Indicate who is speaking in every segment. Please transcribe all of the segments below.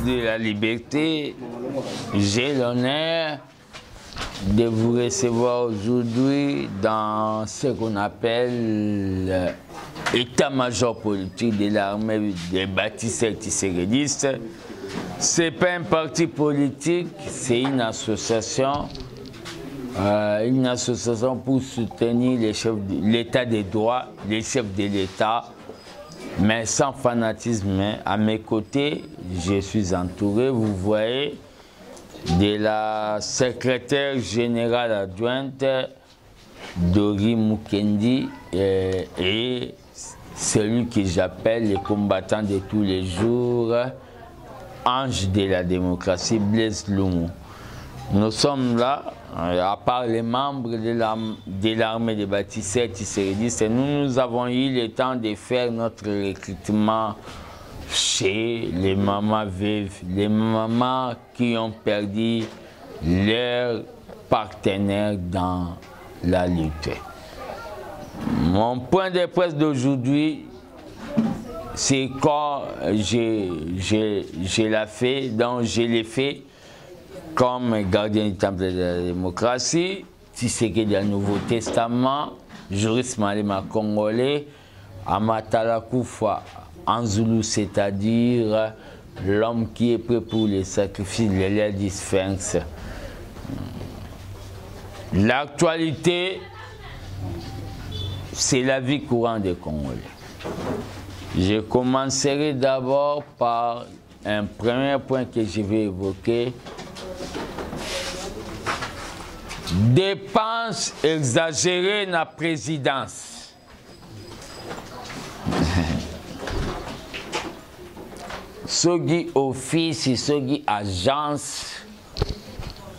Speaker 1: de la Liberté, j'ai l'honneur de vous recevoir aujourd'hui dans ce qu'on appelle l'état-major politique de l'armée des bâtisseurs tisserédistes. Ce n'est pas un parti politique, c'est une association pour soutenir l'état des droits, les chefs de l'État, mais sans fanatisme. À mes côtés, je suis entouré, vous voyez, de la secrétaire générale adjointe Dori Mukendi et celui que j'appelle le combattant de tous les jours, ange de la démocratie, Blaise Loumou. Nous sommes là, à part les membres de l'armée des bâtisseurs tisserédistes, nous avons eu le temps de faire notre recrutement chez les mamans veuves, les mamans qui ont perdu leur partenaire dans la lutte. Mon point de presse d'aujourd'hui, c'est quand je l'ai fait, donc je l'ai fait comme gardien du temple de la démocratie, Tshisekedi du Nouveau Testament, juriste malema congolais, Amatala Koufa en Zoulou, c'est-à-dire l'homme qui est prêt pour les sacrifices, l'élève du Sphinx. L'actualité, c'est la vie courante des Congolais. Je commencerai d'abord par un premier point que je vais évoquer. Dépenses exagérées dans la présidence. Sogi office et Sogi agence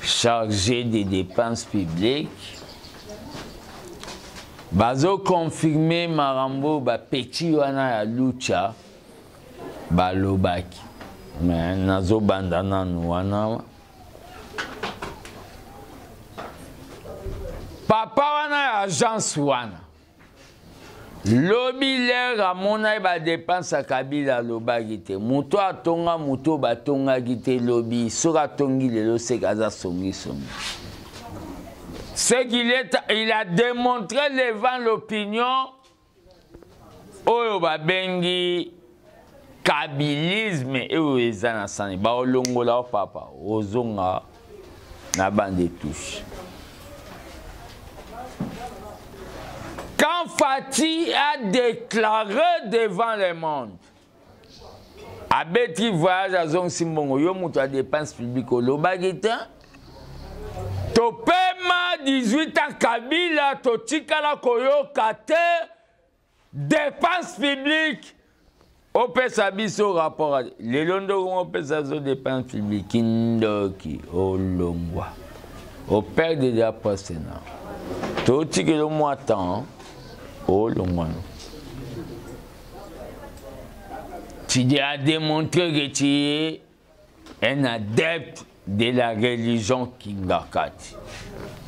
Speaker 1: chargée des dépenses publiques. Bazo confirmé Marambo ba petit wana ya lucha ba lobaki. Mais nazo bandana wana. Papa wana ya agence wana. Lobi l'air à mon aïe ba dépense à Kabila lobaki te. Muto atonga muto batonga gite lobi. Sora tongi lelo sekaza songi songi. C'est qu'il a démontré devant l'opinion oyo babengi kabilisme et eza sani ba olongola papa ozonga na bande touche. Quand Fati a déclaré devant le monde abeti voyage à Zong Simbongo yo mutu a dépense publique au Lobagita Topema 18 ans Kabila Totikala Koyoka te dépense publique au Pesabiso rapport les londo au Pesazo dépense publique Kindoki au Longwa au père de la Sénat Totikelo moitan au Longwa. Tu as démontré que tu es un adepte de la religion Kingakati.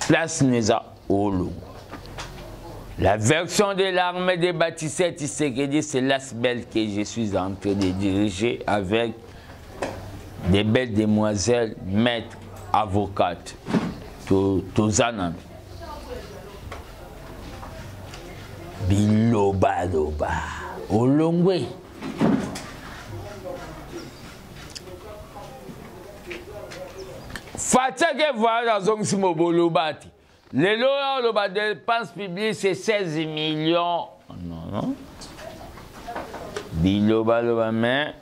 Speaker 1: Place Neza Olo. La version de l'armée des bâtisseurs Tshisekedi, c'est l'asbel que je suis en train de diriger avec des belles demoiselles, maîtres, avocates, Tozanan. Biloba Loba. Olongwe. Fatake voyage à Zong Simobolo Bati. Les lois, le dépense publique, c'est 16 millions. Non, non. Biloba Loba, mais.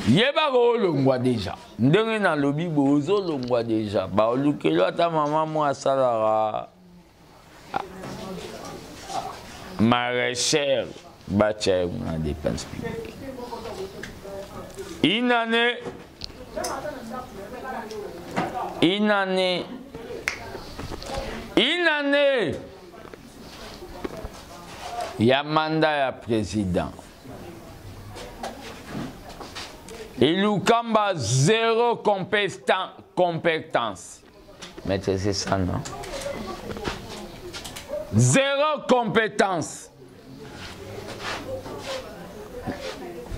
Speaker 1: Yeba Longwa déjà. Ndenge na lobi bozo Longwa déjà. Ba olukelo ta maman moi salara. Maraîchère, bâtiment en dépense publique. Une année, il y a mandat à président. Et Lukamba, zéro compétence. Mais c'est ça, non? Zéro compétence.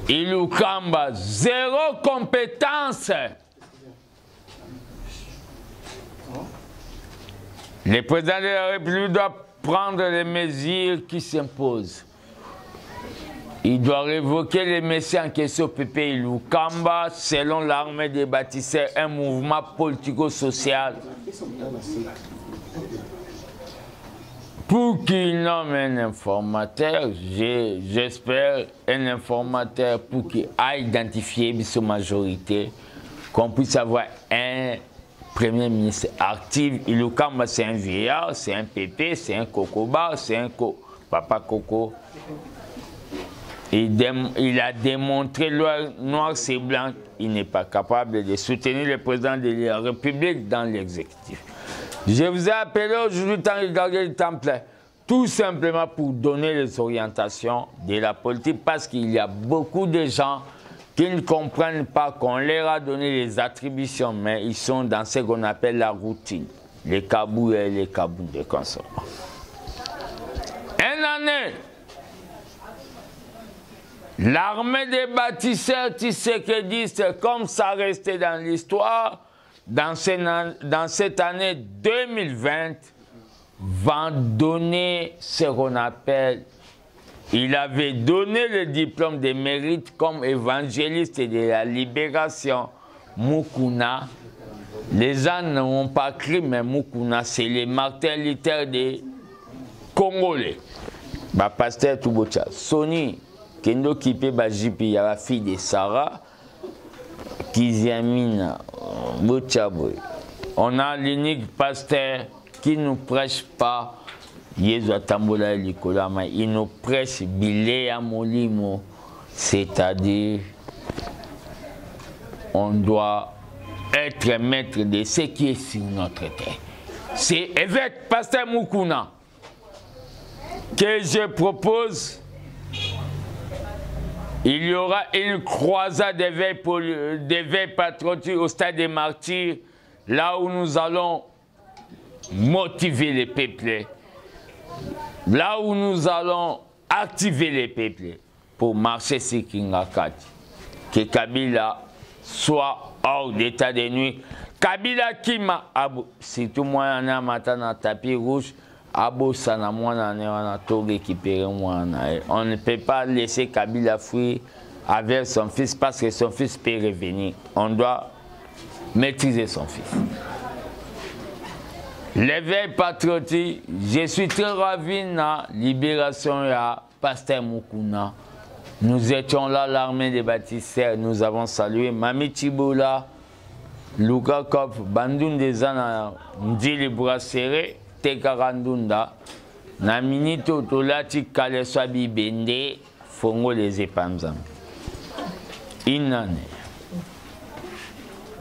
Speaker 1: Ilukamba, zéro compétence. Le président de la République doit prendre les mesures qui s'imposent. Il doit révoquer les messieurs en question Pépé Ilukamba, selon l'armée des bâtisseurs, un mouvement politico-social. Pour qu'il nomme un informateur, j'espère un informateur pour qu'il aille identifier sa majorité, qu'on puisse avoir un Premier ministre actif. Ilukamba, c'est un vieillard, c'est un pépé, c'est un cocoba, c'est un papa coco. Il a démontré noir c'est blanc, il n'est pas capable de soutenir le président de la République dans l'exécutif. Je vous ai appelé aujourd'hui tant regarder le temple, tout simplement pour donner les orientations de la politique, parce qu'il y a beaucoup de gens qui ne comprennent pas qu'on leur a donné les attributions, mais ils sont dans ce qu'on appelle la routine, les kabous et les kabous de consorts. Une année, l'armée des bâtisseurs tshisekedi, comme ça restait dans l'histoire, dans cette année 2020, va donner ce qu'on appelle, il avait donné le diplôme de mérite comme évangéliste de la libération Mukuna. Les gens n'ont pas cru, mais Mukuna, c'est les martyrs littéraires des Congolais. Bah, pasteur Toubocha, Sony, Kendo Kipe Bajipi, il y a la fille de Sarah, Kiziamina, Bochaboy. On a l'unique pasteur qui ne nous prêche pas Yezu Tambola Likolama, il nous prêche Bilea Molimo, c'est-à-dire on doit être maître de ce qui est sur notre terre. C'est évêque pasteur Mukuna que je propose. Il y aura une croisade d'éveil patriotique au stade des martyrs, là où nous allons motiver les peuples, là où nous allons activer les peuples pour marcher sur Kingakati. Que Kabila soit hors d'état de nuit. Kabila Kima, surtout moi, on a maintenant un tapis rouge. On ne peut pas laisser Kabila fuir avec son fils parce que son fils peut revenir. On doit maîtriser son fils. L'éveil patriotique, je suis très ravi de la libération de pasteur Mukuna. Nous étions là, l'armée des bâtisseurs, nous avons salué Mami Chiboula, Luka Kop, Bandoun des Ana, Ndili Brasseré, Tekarandunda, Naminito Tolati Kaleswabi Bende, Fongo les Epamzam. Une année.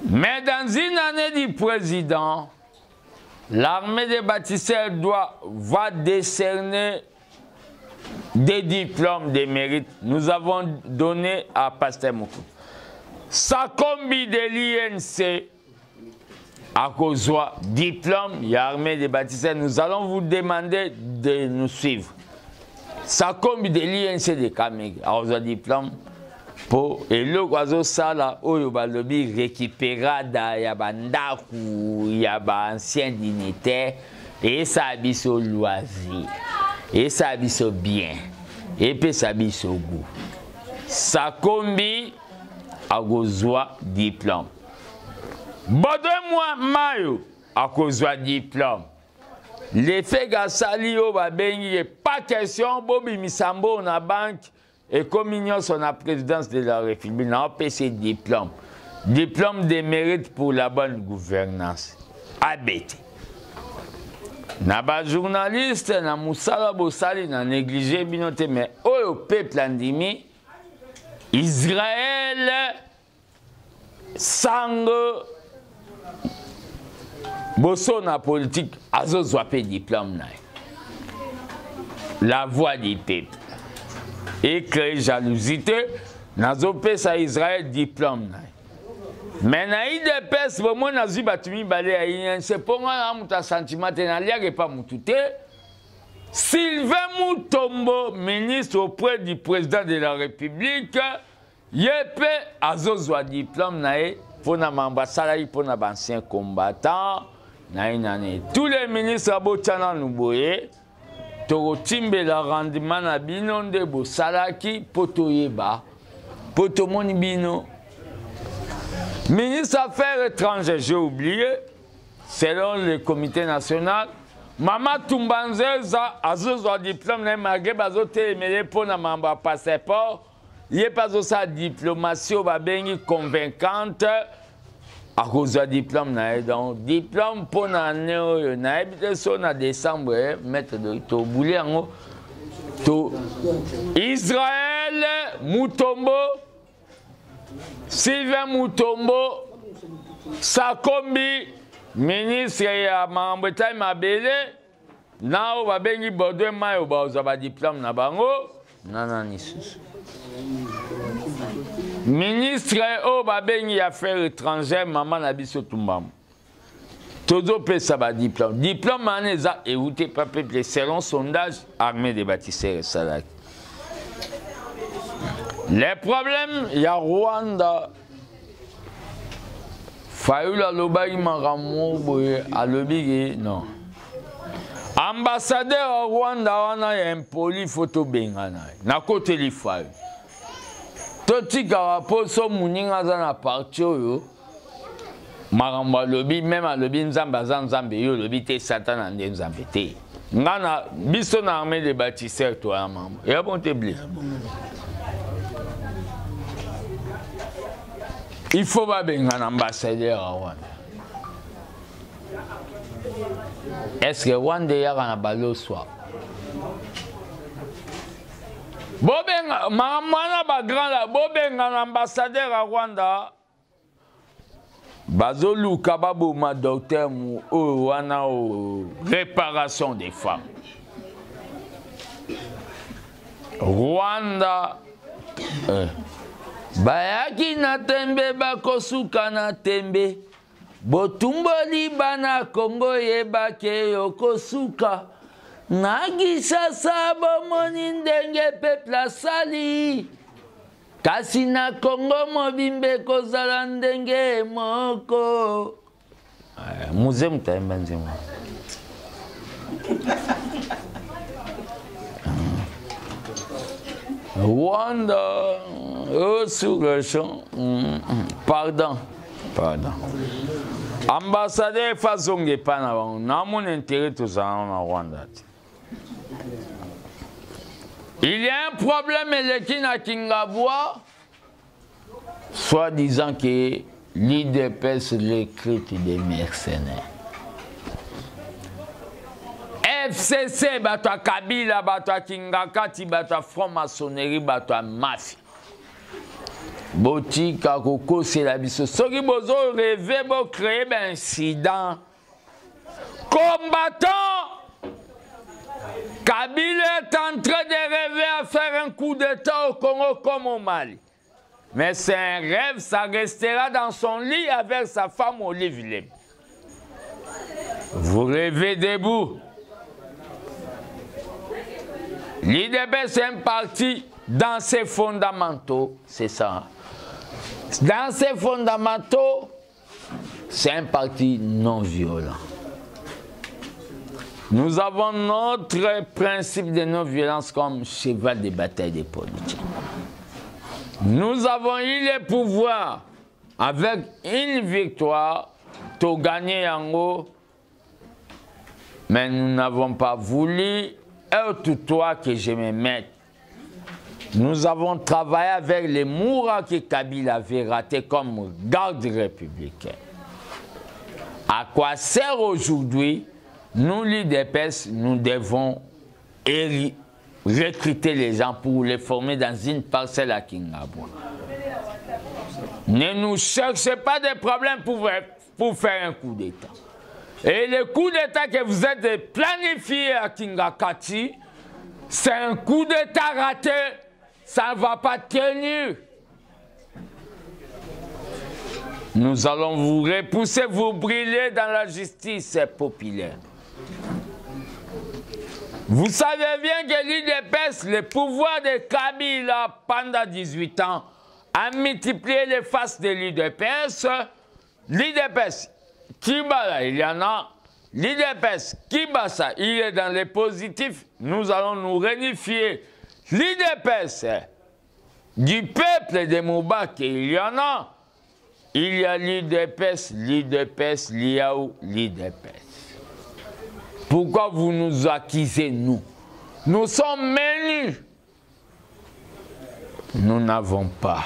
Speaker 1: Mais dans une année du président, l'armée des bâtisseurs va décerner des diplômes de mérite. Nous avons donné à Pasteur Moukou. Sakombi de l'INC, à cause de diplôme, l'armée des bâtisseurs, nous allons vous demander de nous suivre. Sakombi de l'INC de Kameg, à cause de diplôme, pour et le oiseau sala oyobalobi récupéra da yabandaku yaba ancien dignitaire et ça habite au loisir et ça habite au bien et puis ça habite au goût. Sakombi a besoin diplôme. Bodwe-moi mayo a cause de diplôme. L'effet gasali au babengi pas question bobi misambo na banque. Et comme il y a la présidence de la République, on a ces diplômes. Diplôme de mérite pour la bonne gouvernance. ABT. Na ba journaliste, na musala bosali, na négligé binote, mais au peuple andimi, Israël, sang, bosso na politique, azo zwape diplôme. La voix du peuple. Et créer jalousie, nous à Israël diplôme. Mais nous avons des personnes qui ont dit que c'est pour moi un sentiment de pas Moutouté. Sylvain Moutombo, ministre auprès du président de la République, Yepe azozwa diplôme nae pour na mambasala pour na ancien combattant nae. Tous les ministres abotana nuboye to timbe la rendement na bino nde bo salaki poto yeba poto moni bino. Ministre Affaires étrangères, j'ai oublié, selon le comité national, Mama Tumbanzeza azozwa diplôme na magé bazote emele pour na mamba passeport. Il n'y a pas de sa diplomatie convaincante à cause du diplôme. Donc, diplôme pour l'année, en décembre, mettre de bouler en Israël, Mutombo, Sylvain Mutombo, Sakombi, ministre ya Mambeta Mabele, Nao Babengi Bordeaux Mayo, Bauzaba diplôme na bango, Nana Nissus. Ministre au Babengi Affaires étrangères, maman Nabiso Tumbam. Todo pesa ba diplôme. Diplôme aneza et où t'es pas peuplé selon sondage armée des bâtisseurs et salak. Les problèmes, il y a Rwanda. Fayoula Lobaï Maramo Boye à Lobigé, non. Ambassadeur au Rwanda, on a un poli photo bengana. Na côté li faille. Toti karapo so muninga za na parti oyo maramba lobi même a lobi nzamba za nzambe yo lobi te satan ande nzambe te ngana biso na armée des bâtisseurs to ya mambo ya bon te blé il faut ba benga na ambassadeur à Rwanda. Est-ce que Rwanda ya na balo soir Bobenga, mamana bagranda, bobenga l'ambassadeur à Rwanda. Bazolu kababo ma docteur mu wana réparation des femmes. Rwanda. Bayaki na tembe bakosuka na tembe. Botumboli bana Kongo yebake yokosuka. Nagisa sabo moni ndenge pepla sali kasi na Kongo mobimbe kozala ndenge moko muze mutaimba nzima Rwanda sur le champ pardon ambassadeur fazonge pana na mon intérêt tout ça en Rwanda. Il y a un problème avec la Kingabwa, soit disant que l'IDPS recrute des mercenaires. FCC, batwa Kabila, batwa Kingakati, batwa franc-maçonnerie, batwa mafia. Botika, Koko, c'est la biso. Soki bozo rêvé, bo créer un incident. Combattant! Kabila est en train de rêver à faire un coup d'État au Congo comme au Mali. Mais c'est un rêve, ça restera dans son lit avec sa femme Olive Lem. Vous rêvez debout. L'IDP, c'est un parti dans ses fondamentaux, c'est ça. Dans ses fondamentaux, c'est un parti non violent. Nous avons notre principe de non-violence comme cheval de bataille des politiques. Nous avons eu le pouvoir avec une victoire, pour gagner en haut, mais nous n'avons pas voulu, et tout toi que je me mette. Nous avons travaillé avec les Moura que Kabila avait raté comme garde républicain. À quoi sert aujourd'hui? Nous, l'IDPS, nous devons recruter les gens pour les former dans une parcelle à Kingabwa. Ne nous cherchez pas de problèmes pour faire un coup d'État. Et le coup d'État que vous êtes planifié à Kingakati, c'est un coup d'État raté. Ça ne va pas tenir. Nous allons vous repousser, vous brûler dans la justice populaire. Vous savez bien que l'IDPS, le pouvoir de Kabila pendant 18 ans, à multiplier les faces de l'IDPS. L'IDPS, Kibala, il y en a. L'IDPS, Kibasa, il est dans les positifs. Nous allons nous réunifier. L'IDPS, du peuple de Moubak, il y en a. Il y a l'IDPS, l'IAO, l'IDPS. Pourquoi vous nous accusez, nous? Nous sommes menus. Nous n'avons pas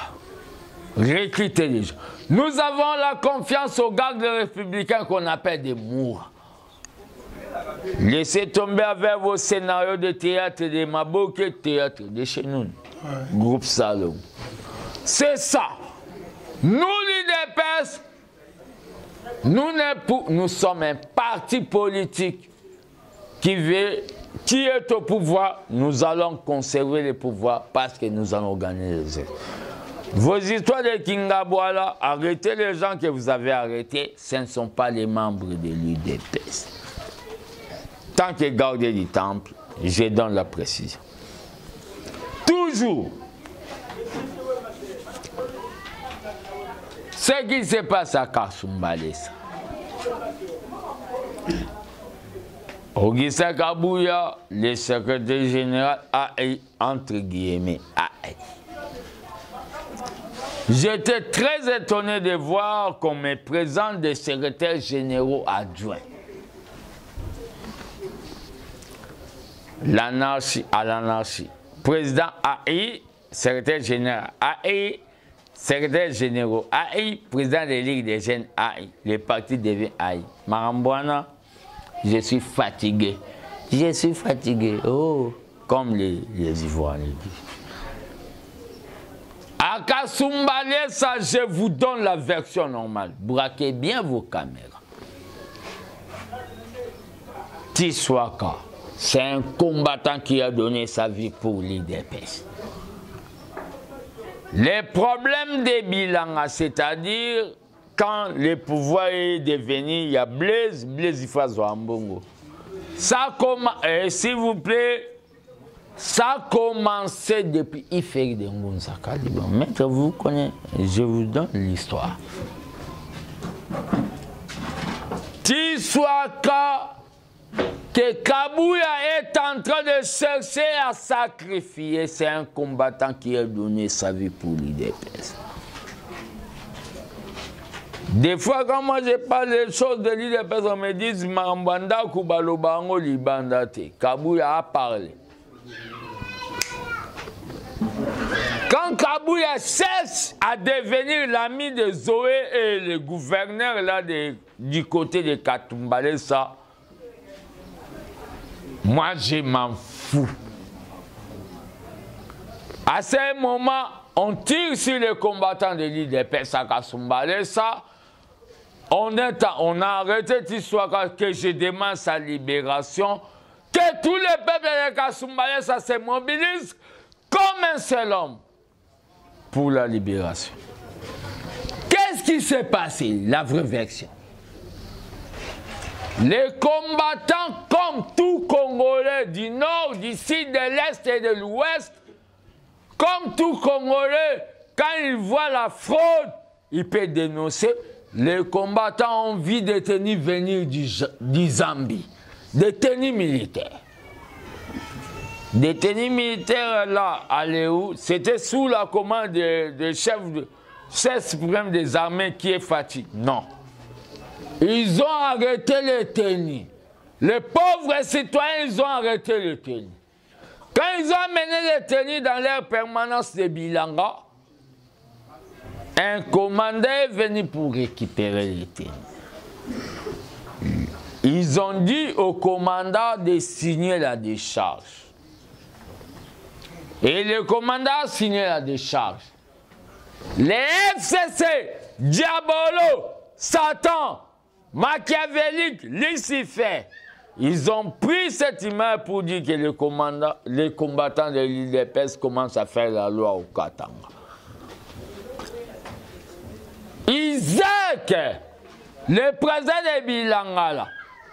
Speaker 1: recruté les gens. Nous avons la confiance aux gardes républicains qu'on appelle des mours. Laissez tomber avec vos scénarios de théâtre de Maboke, théâtre de chez nous. Groupe Salon. C'est ça. Nous, l'IDPS, nous sommes un parti politique qui est au pouvoir. Nous allons conserver le pouvoir parce que nous allons gagner les élections. Vos histoires de Kingabouala, arrêtez les gens que vous avez arrêtés, ce ne sont pas les membres de l'UDPS. Tant que gardez du temple, je donne la précision. Toujours. Ce qui se passe à Kasumbalesa. Augustin Kabouya, le secrétaire général, entre guillemets, j'étais très étonné de voir qu'on me présente des secrétaires généraux adjoints. L'anarchie à l'anarchie. Président AI, secrétaire général AI, secrétaire général AI, président de Ligue des jeunes AI. Le parti devient AI. Marambouana, je suis fatigué. Je suis fatigué. Oh, comme les Ivoiriens disent. À Kasumbalesa, je vous donne la version normale. Braquez bien vos caméras. Tiswaka, c'est un combattant qui a donné sa vie pour l'IDPS. Les problèmes des bilans, c'est-à-dire quand le pouvoir est devenu, il y a Blaise Ifazoambongo. Ça commence, s'il vous plaît, ça a commencé depuis Ifek de Ngunzaka. Maître, vous connaissez, je vous donne l'histoire. Tiswaka, que Kabouya est en train de chercher à sacrifier, c'est un combattant qui a donné sa vie pour l'IDPS. Des fois, quand moi je parle des choses de l'IDPS, on me dit Mambanda Kubalobango Libandate. Kabouya a parlé. Quand Kabouya cesse à devenir l'ami de Zoé et le gouverneur là du côté de Katumbalesa, moi je m'en fous. À ce moment, on tire sur les combattants de l'IDPS à Kasumbalesa. On a arrêté cette histoire que je demande sa libération. Que tous les peuples de Kasumbalesa se mobilisent comme un seul homme pour la libération. Qu'est-ce qui s'est passé? La vraie version. Les combattants, comme tout Congolais du Nord, du Sud, de l'Est et de l'Ouest, comme tout Congolais, quand ils voient la fraude, ils peuvent dénoncer. Les combattants ont vu des tenues venir du Zambie, des tenues militaires. Des tenues militaires là, allaient où? C'était sous la commande du chef suprême des armées qui est fatigué. Non. Ils ont arrêté les tenues. Les pauvres citoyens, ils ont arrêté les tenues. Quand ils ont amené les tenues dans leur permanence de Bilanga, un commandant est venu pour récupérer les tenues. Ils ont dit au commandant de signer la décharge. Et le commandant a signé la décharge. Les FCC, Diabolo, Satan, Machiavélique, Lucifer, ils ont pris cette image pour dire que les combattants de l'IDPS commencent à faire la loi au Katanga. Isaac, le président de Bilanga,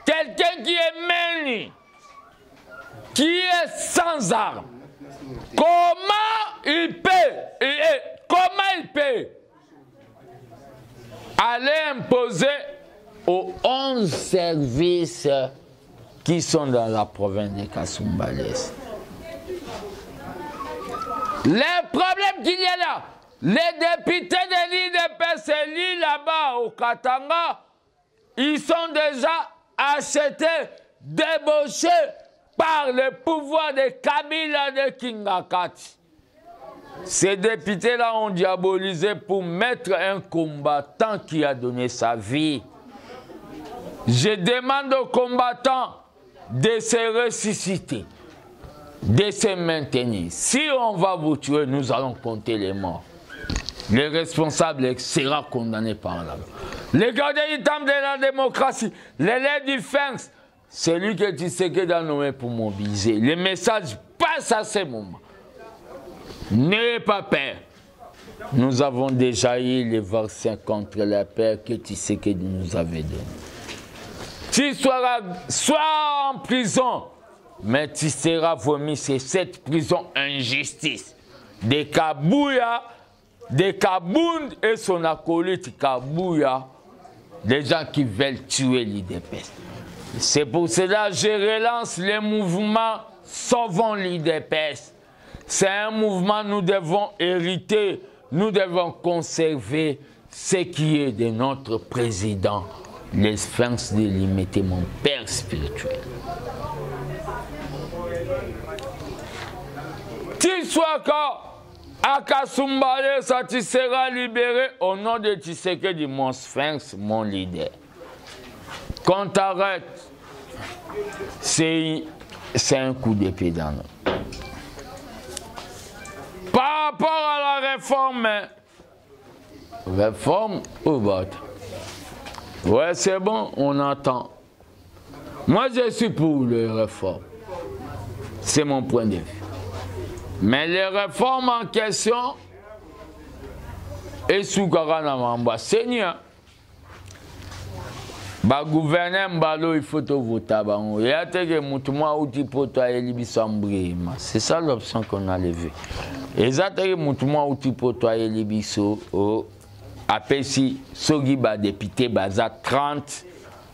Speaker 1: quelqu'un qui est menu, qui est sans armes, comment il peut allait imposer aux 11 services qui sont dans la province de Kasumbalès. Les problèmes qu'il y a là, les députés de l'IDPS élus là-bas au Katanga, ils sont déjà achetés, débauchés par le pouvoir de Kabila de Kingakati. Ces députés-là ont diabolisé pour mettre un combattant qui a donné sa vie. Je demande aux combattants de se ressusciter, de se maintenir. Si on va vous tuer, nous allons compter les morts. Le responsable sera condamné par la loi. Les gardiens du temple de la démocratie, l'élève du FENS, c'est lui que Tshisekedi a nommé pour mobiliser. Le message passe à ce moment. N'ayez pas peur. Nous avons déjà eu les vaccins contre la peur que Tshisekedi nous avait donné. Tu seras soit en prison, mais tu seras vomi. C'est cette prison injustice. De Kabouya, de Kabound et son acolyte Kabouya, des gens qui veulent tuer l'IDPS. C'est pour cela que je relance le mouvement Sauvons l'IDPS. C'est un mouvement que nous devons hériter, nous devons conserver ce qui est de notre président, les Sphinx de limiter mon père spirituel. Tu sois à Kasumbalès, ça tu seras libéré au nom de Tshisekedi, mon Sphinx, mon leader. Quand tu arrêtes, c'est un coup d'épée dans nous. Par rapport à la réforme au vote. Ouais, c'est bon, on entend. Moi, je suis pour les réformes. C'est mon point de vue. Mais les réformes en question, et sous Karanamamba, Seigneur, ba gouverner mbalo il faut voter. C'est ça l'option qu'on a levée. Exactement, mutumwa outi poto libiso o apesi sogi ba député baza 30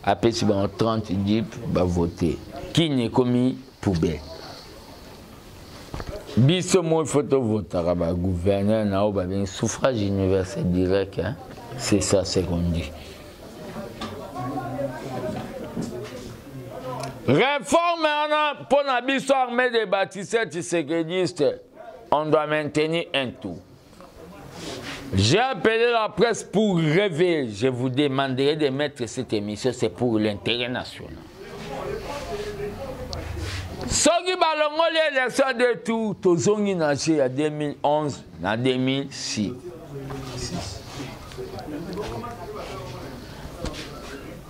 Speaker 1: apesi ba 30 dit ba voter qui n'est commis poubelle. Biso mo il faut voter ba gouverneur na o ba bien suffrage universel direct hein? C'est ça ce qu'on dit. Réforme pour la biso armée des bâtisseurs tshisekidistes. On doit maintenir un tout. J'ai appelé la presse pour rêver. Je vous demanderai de mettre cette émission, c'est pour l'intérêt national. Sogi balongo l'élection de tout, tozongi naché en 2011, en 2006.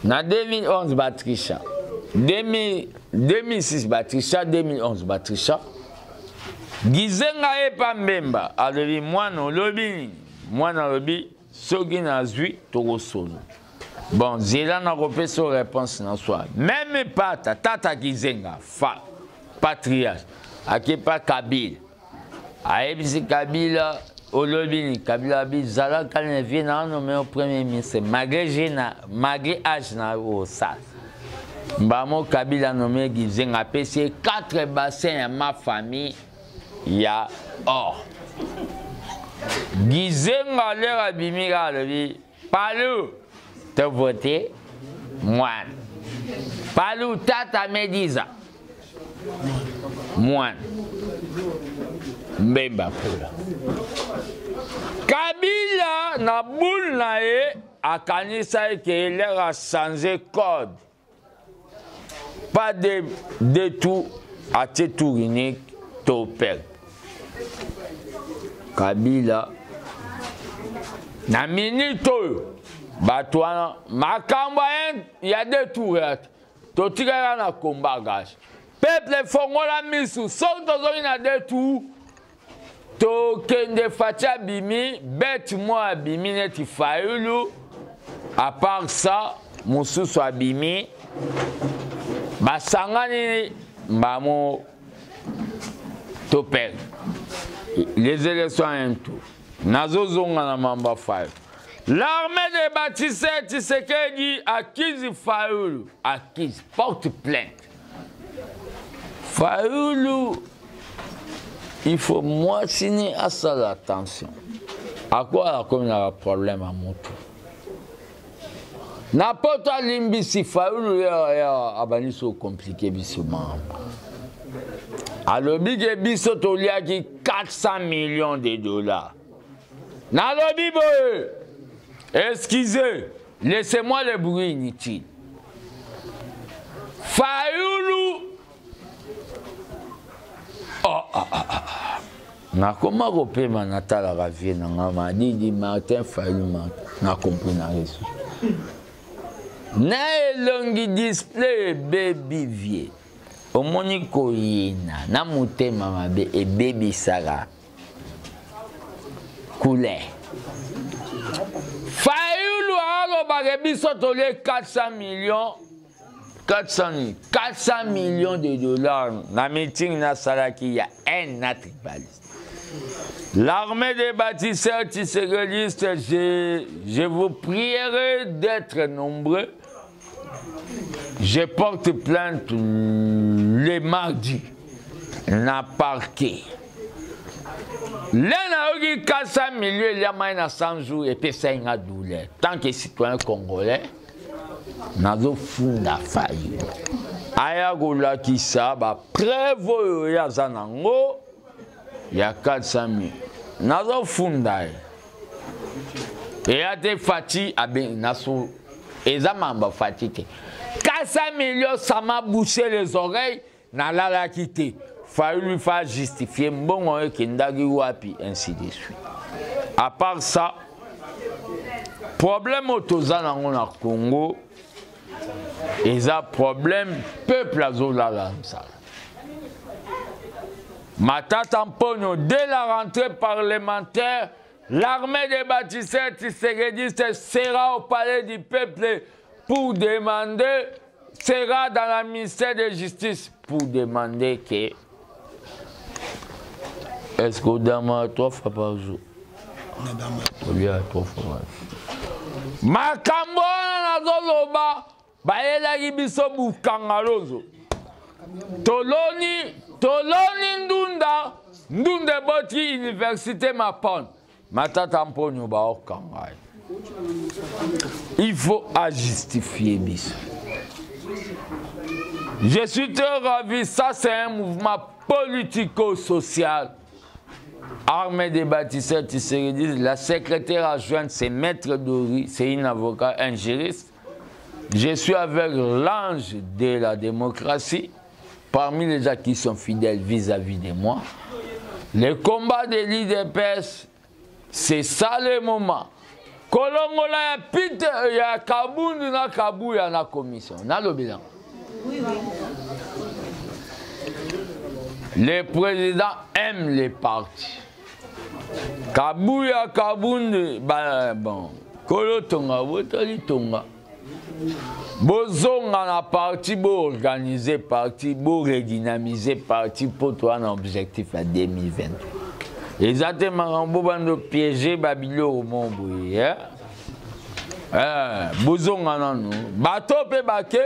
Speaker 1: En 2011, Batrisha. 2006, Batrisha. 2011, Batrisha. Gizenga epa mbemba alobi mwana lobi mwana lobi soki nazwi tokosolo. Bon, zela na kopeso réponse na soi. Même pas tata Gizenga fa patriarche akepa Kabila. Aebisi Kabila olobi Kabila bi zala kalne vina no me au premier ministre malgré âge na o sa. Mbamo Kabila nommé Gizenga pesi 4 bassins à ma famille. Il y a or. Gizenga l'air bimira le Palou te voter moine. Palou tata mediza moine. Mbemba pula. Kabila na boule na e a kanisa que l'air a changé code. Pas de tout à tout unique topel. Kabila na minute batwana makamba il y a des tourettes to tigara na combat gage peuple fongola misu soto zo na des tout to kende facha bimi bet moi bimi neti faulu à part ça mususu abimi basangani mbamo topel. Les élections en tout. Nazo zonga na mamba 5. L'armée des bâtisseurs Tshisekedi accuse Fayoulou. Accuse, porte plainte. Fayoulou, il faut moi signer à ça l'attention. À quoi il y a un problème à mon tour? N'importe quoi, Limbisi, Fayoulou, il y a un compliqué, bisouman. Alors, il y a 400 millions de dollars. Dans le Bible, excusez, laissez-moi le bruit inutile. Fayoulou. Na comment repé manatala ravie na ngama di Martin Fayoulou na compris na reçu. Na elongi display baby vie. Omoni koyina na mutema mabe e baby sara. Coulé. Fayoulou alo bagebiso tolé 400 millions. 400 millions de dollars. Dans le meeting, il y a un natribaliste. L'armée des bâtisseurs tisserélistes, je vous prierai d'être nombreux. Je porte plainte les mardis. Na parquet. L'un a eu 400 millions, il y a 100 jours et puis c'est une douleur. Tant que citoyen congolais, nazo funda fayi aya gola kisa ba prévo ya zanango ya 400 000 nazo funda et a te fati abe naso ezamamba fatike 400 millions ça m'a bouché les oreilles na la quitté fallu lui faire justifier mbongo e kendagi wapi ainsi de suite. À part ça, problème autozana na Congo. Et ça problème peuple azolala ça. Matata Mponyo, dès la rentrée parlementaire, l'armée des bâtisseurs tissérédistes sera au palais du peuple pour demander, sera dans la ministère de justice pour demander que est-ce qu'on demande 3 fois par jour? Il y a 3 fois par jour. Makambo nazoloba baelaki biso bukangalozo toloni ndunda boti université Mapon Matata Mponyo baokanga. Il faut justifier biso. Je suis très ravi, ça c'est un mouvement politico-social. Armée des bâtisseurs tissérédistes, la secrétaire adjointe c'est Maître Dori, c'est une avocate, un juriste. Je suis avec l'ange de la démocratie, parmi les gens qui sont fidèles vis-à-vis de moi. Le combat de l'IDPS, c'est ça le moment. Kolongola ya pite ya Kabundu na Kabuya na commission. Na le bilan. Oui, oui. Le président aime les partis. Kabuya Kabundu, bon, Kolo Tonga, Wotali Tonga. Bozonga na parti, bo organiser parti, bo redynamiser parti pour toi un objectif à 2023. Exactement, on va piéger Babilo au monde. Bozonga non, bateau pe baké.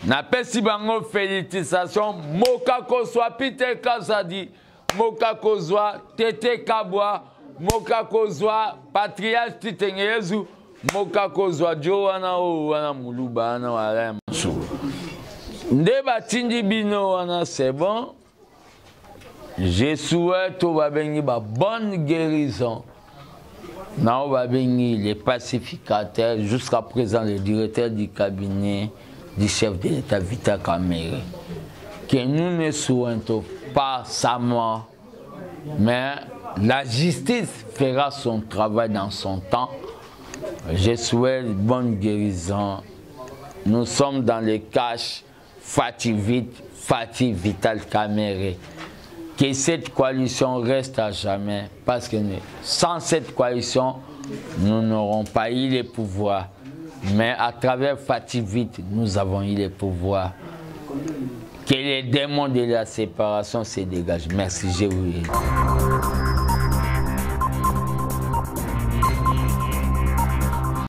Speaker 1: Na pesi bango félicitations, Moka Kozwa, Peter Kazadi, Moka Kozwa, Tete Kabwa, Moka Kozwa, Patriarche Titengezu, Moka Kozwa, Joana Wana Muluba, Ana Wala Mansou. Nde batindi bino wana c'est bon. Je souhaite au Babengi ba bonne guérison. Na au Babengi les pacificateurs, jusqu'à présent le directeur du cabinet du chef de l'État Vital Kamerhe, que nous ne souhaitons pas sa mort, mais la justice fera son travail dans son temps. Je souhaite bonne guérison. Nous sommes dans le cash Fati Vital Kamerhe. Que cette coalition reste à jamais, parce que sans cette coalition, nous n'aurons pas eu le pouvoir. Mais à travers Fativit, nous avons eu le pouvoir. Que les démons de la séparation se dégagent. Merci, je vous dis.